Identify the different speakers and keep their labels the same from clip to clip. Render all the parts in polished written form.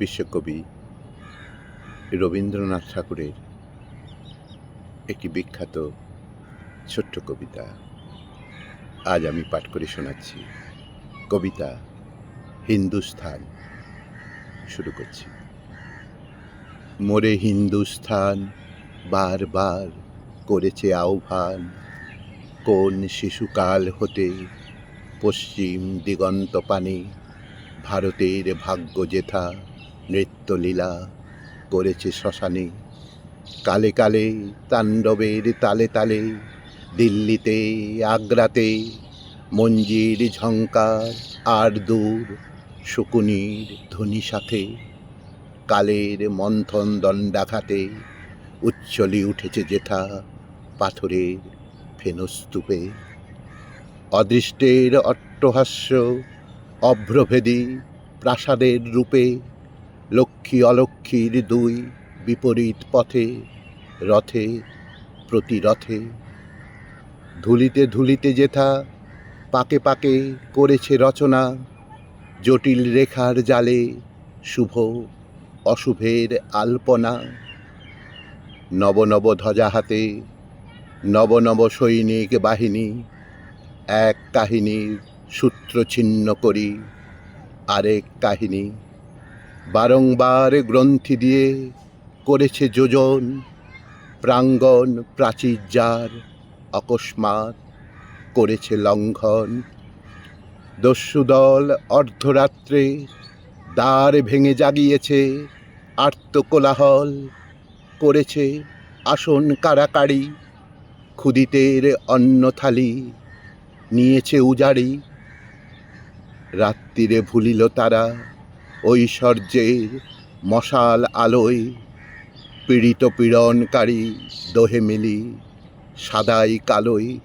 Speaker 1: বিশ্বকবি রবীন্দ্রনাথ ঠাকুরের একটি বিখ্যাত ছোট্ট কবিতা আজ আমি পাঠ করে শোনাচ্ছি। কবিতা হিন্দুস্থান। শুরু করছি। মোরে হিন্দুস্থান বারবার করেছে আহ্বান, কোন শিশুকাল হতে পশ্চিম দিগন্ত পানে ভারতের ভাগ্য যেথা নৃত্যলীলা করেছে শ্মশানে। কালে কালে তাণ্ডবের তালে তালে দিল্লিতে আগ্রাতে মঞ্জির ঝঙ্কার আর দূর শকুনির ধ্বনি সাথে। কালের মন্থন দণ্ডাঘাতে উচ্ছলি উঠেছে যেথা পাথরের ফেনস্তূপে। অদৃষ্টের অট্টহাস্য অভ্রভেদী প্রাসাদের রূপে লক্ষ্মী অলক্ষ্মীর দুই বিপরীত পথে রথে প্রতি রথে। ধুলিতে ধুলিতে যেথা পাকে পাকে করেছে রচনা, জটিল রেখার জালে শুভ অশুভের আলপনা। নব নব ধ্বজা হাতে নব নব সৈনিক বাহিনী, এক কাহিনীর সূত্র ছিন্ন করি আরেক কাহিনী। বারংবার গ্রন্থি দিয়ে করেছে যোজন, প্রাঙ্গণ প্রাচীর যার অকস্মাৎ করেছে লঙ্ঘন। দস্যুদল অর্ধরাত্রে দ্বার ভেঙে জাগিয়েছে আর্তকোলাহল, করেছে আসন কাড়াকাড়ি, ক্ষুদিতের অন্ন থালি নিয়েছে উজাড়ি। রাত্রিরে ভুলিল তারা ঐশ্বর্যের মশাল আলোয়, পীড়িত পীড়নকারী দোহে মিলি সাদাই কালোই।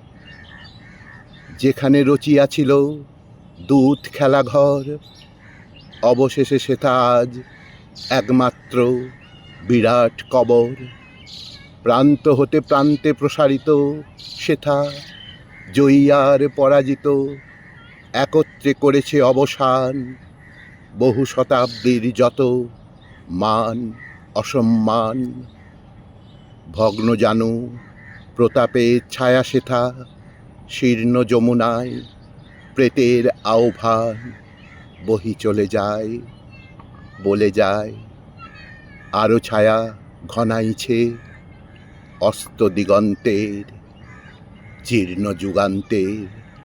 Speaker 1: যেখানে রচিয়াছিল দূত খেলাঘর, অবশেষে সেটা আজ একমাত্র বিরাট কবর। প্রান্ত হতে প্রান্তে প্রসারিত সেথা জয়ী আর পরাজিত একত্রে করেছে অবসান। বহু শতাব্দীর যত মান অসম্মান, ভগ্ন জানু প্রতাপের ছায়া সেথা শীর্ণ যমুনায় প্রেতের আহ্বান বহি চলে যায়। বলে যায় আরো ছায়া ঘনাইছে অস্ত দিগন্তের জীর্ণ যুগান্তের।